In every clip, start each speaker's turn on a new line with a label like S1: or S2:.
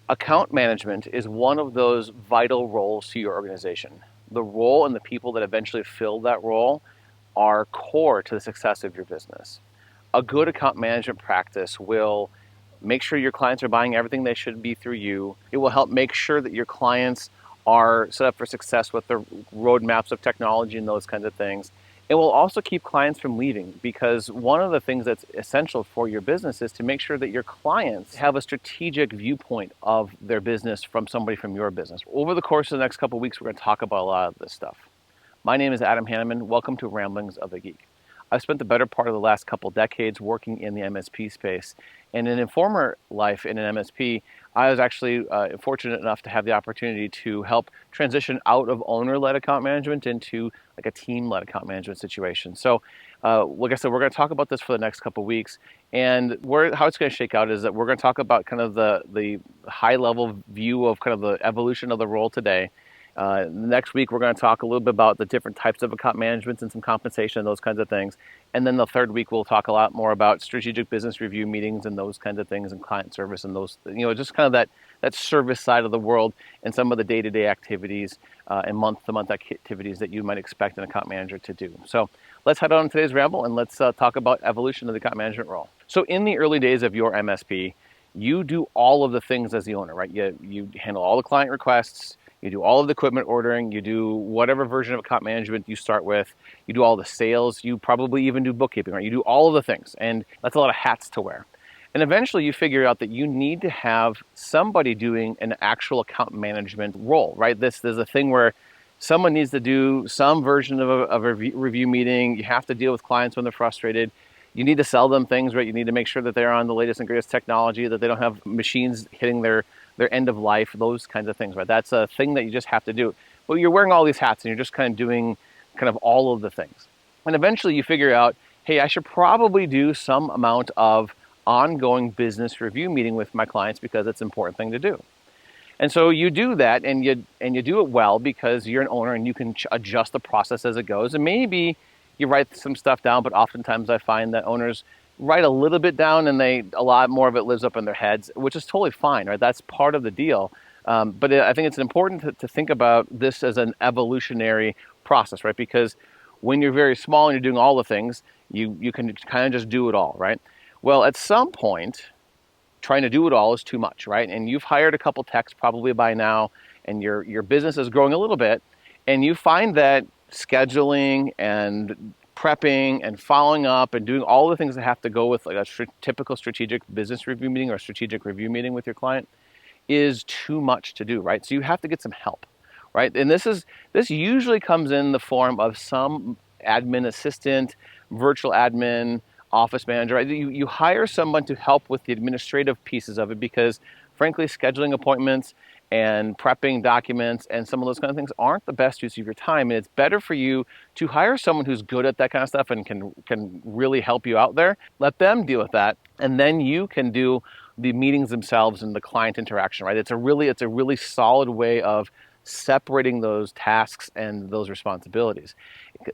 S1: Account management is one of those vital roles to your organization. The role and the people that eventually fill that role are core to the success of your business. A good account management practice will make sure your clients are buying everything they should be through you. It will help make sure that your clients are set up for success with the roadmaps of technology and those kinds of things. It will also keep clients from leaving, because one of the things that's essential for your business is to make sure that your clients have a strategic viewpoint of their business from somebody from your business. Over the course of the next couple of weeks, we're going to talk about a lot of this stuff. My name is Adam Hanneman. Welcome to Ramblings of the Geek. I've spent the better part of the last couple decades working in the MSP space. And in a former life in an MSP, I was actually fortunate enough to have the opportunity to help transition out of owner-led account management into like a team-led account management situation. So, like I said, we're going to talk about this for the next couple of weeks. And how it's going to shake out is that we're going to talk about kind of the high-level view of kind of the evolution of the role today. Next week, we're going to talk a little bit about the different types of account management and some compensation and those kinds of things. And then the third week, we'll talk a lot more about strategic business review meetings and those kinds of things, and client service and those, just kind of that service side of the world and some of the day-to-day activities and month-to-month activities that you might expect an account manager to do. So let's head on today's ramble and let's talk about evolution of the account management role. So in the early days of your MSP, you do all of the things as the owner, right? You handle all the client requests. You do all of the equipment ordering, you do whatever version of account management you start with, you do all the sales, you probably even do bookkeeping, right? You do all of the things, and that's a lot of hats to wear. And eventually you figure out that you need to have somebody doing an actual account management role, right? There's a thing where someone needs to do some version of a review meeting. You have to deal with clients when they're frustrated. You need to sell them things, right? You need to make sure that they're on the latest and greatest technology, that they don't have machines hitting their end of life, those kinds of things, right? That's a thing that you just have to do. But you're wearing all these hats and you're just kind of doing kind of all of the things. And eventually you figure out, hey, I should probably do some amount of ongoing business review meeting with my clients because it's an important thing to do. And so you do that, and you do it well because you're an owner and you can adjust the process as it goes. And maybe you write some stuff down, but oftentimes I find that owners write a little bit down and a lot more of it lives up in their heads, which is totally fine, right? That's part of the deal. But I think it's important to think about this as an evolutionary process, right? Because when you're very small and you're doing all the things, you can kind of just do it all, right? Well, at some point, trying to do it all is too much, right? And you've hired a couple techs probably by now, and your business is growing a little bit, and you find that scheduling and prepping and following up and doing all the things that have to go with like a typical strategic business review meeting or strategic review meeting with your client is too much to do, right? So you have to get some help, right? And this usually comes in the form of some admin assistant, virtual admin, office manager, right? You hire someone to help with the administrative pieces of it because, frankly, scheduling appointments and prepping documents and some of those kind of things aren't the best use of your time. And it's better for you to hire someone who's good at that kind of stuff and can really help you out there. Let them deal with that. And then you can do the meetings themselves and the client interaction, right? It's a really solid way of separating those tasks and those responsibilities.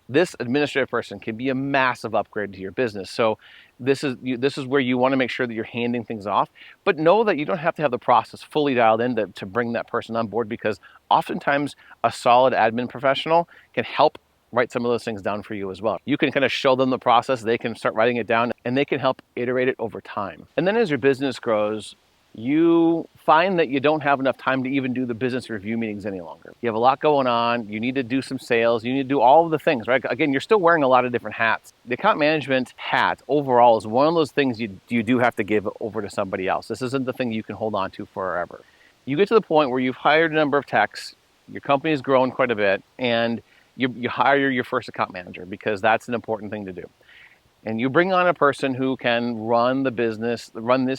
S1: This administrative person can be a massive upgrade to your business. So this is where you want to make sure that you're handing things off, but know that you don't have to have the process fully dialed in to bring that person on board, because oftentimes a solid admin professional can help write some of those things down for you as well. You can kind of show them the process, they can start writing it down, and they can help iterate it over time. And then as your business grows, you find that you don't have enough time to even do the business review meetings any longer. You have a lot going on. You need to do some sales. You need to do all of the things, right? Again, you're still wearing a lot of different hats. The account management hat overall is one of those things you do have to give over to somebody else. This isn't the thing you can hold on to forever. You get to the point where you've hired a number of techs, your company has grown quite a bit, and you hire your first account manager because that's an important thing to do. And you bring on a person who can run this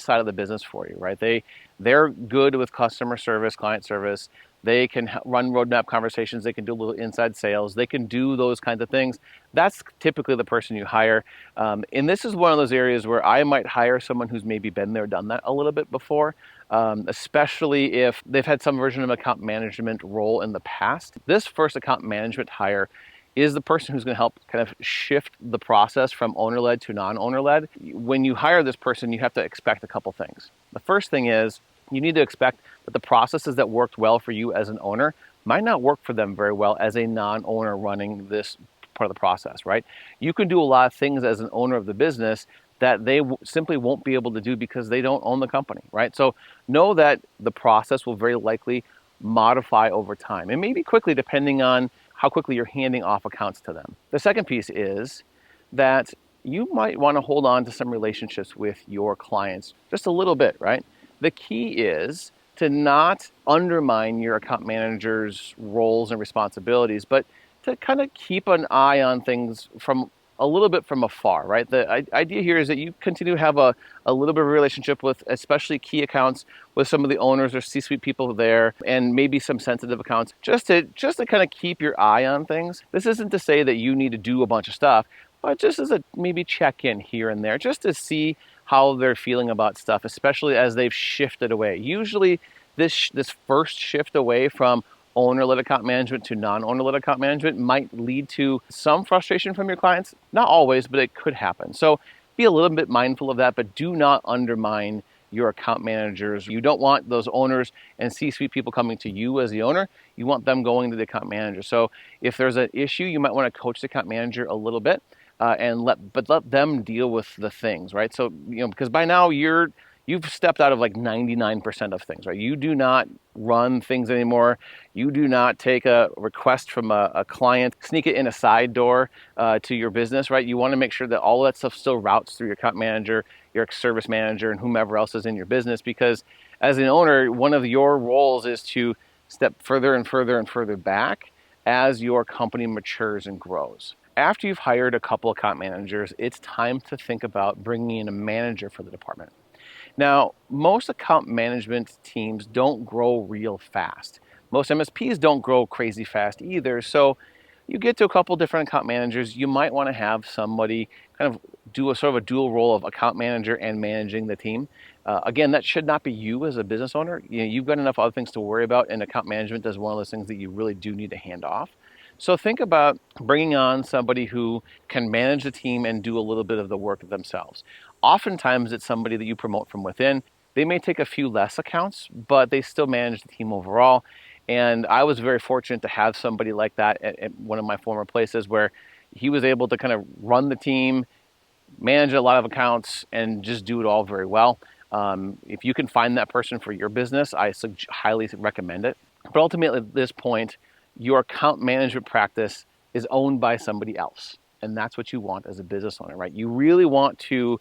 S1: side of the business for you, right? They're good with customer service, client service. They can run roadmap conversations. They can do a little inside sales. They can do those kinds of things. That's typically the person you hire. And this is one of those areas where I might hire someone who's maybe been there, done that a little bit before, especially if they've had some version of account management role in the past. This first account management hire is the person who's going to help kind of shift the process from owner-led to non-owner-led. When you hire this person, you have to expect a couple things. The first thing is You need to expect that the processes that worked well for you as an owner might not work for them very well as a non-owner running this part of the process, right? You can do a lot of things as an owner of the business that they simply won't be able to do because they don't own the company, right? So know that the process will very likely modify over time and maybe quickly depending on how quickly you're handing off accounts to them. The second piece is that you might want to hold on to some relationships with your clients just a little bit, right? The key is to not undermine your account manager's roles and responsibilities, but to kind of keep an eye on things from a little bit from afar, right? The idea here is that you continue to have a little bit of a relationship with especially key accounts with some of the owners or C-suite people there and maybe some sensitive accounts just to kind of keep your eye on things. This isn't to say that you need to do a bunch of stuff, but just as a maybe check in here and there, just to see how they're feeling about stuff, especially as they've shifted away. Usually this first shift away from owner-led account management to non-owner-led account management might lead to some frustration from your clients. Not always, but it could happen. So be a little bit mindful of that, but do not undermine your account managers. You don't want those owners and C-suite people coming to you as the owner. You want them going to the account manager. So if there's an issue, you might want to coach the account manager a little bit and let them deal with the things, right? So because by now you've stepped out of like 99% of things, right? You do not run things anymore. You do not take a request from a client, sneak it in a side door to your business, right? You want to make sure that all that stuff still routes through your account manager, your service manager, and whomever else is in your business. Because as an owner, one of your roles is to step further and further and further back as your company matures and grows. After you've hired a couple account managers, it's time to think about bringing in a manager for the department. Now, most account management teams don't grow real fast. Most MSPs don't grow crazy fast either. So you get to a couple different account managers, you might want to have somebody kind of do a sort of a dual role of account manager and managing the team. Again, that should not be you as a business owner. You've got enough other things to worry about, and account management is one of those things that you really do need to hand off. So think about bringing on somebody who can manage the team and do a little bit of the work themselves. Oftentimes, it's somebody that you promote from within. They may take a few less accounts, but they still manage the team overall. And I was very fortunate to have somebody like that at one of my former places where he was able to kind of run the team, manage a lot of accounts, and just do it all very well. If you can find that person for your business, I highly recommend it. But ultimately, at this point, your account management practice is owned by somebody else. And that's what you want as a business owner, right? You really want to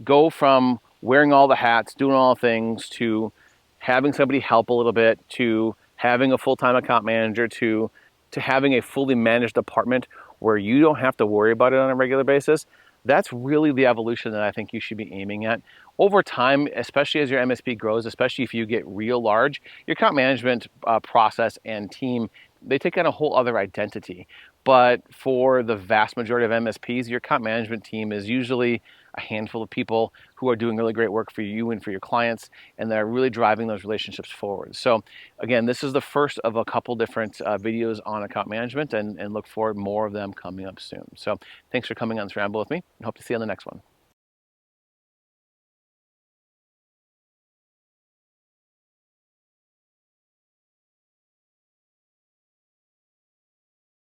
S1: go from wearing all the hats, doing all the things, to having somebody help a little bit, to having a full-time account manager, to having a fully managed department where you don't have to worry about it on a regular basis. That's really the evolution that I think you should be aiming at. Over time, especially as your MSP grows, especially if you get real large, your account management process and team, they take on a whole other identity. But for the vast majority of MSPs, your account management team is usually a handful of people who are doing really great work for you and for your clients, and they're really driving those relationships forward. So again, this is the first of a couple different videos on account management, and look forward more of them coming up soon. So thanks for coming on this ramble with me, and hope to see you on the next one.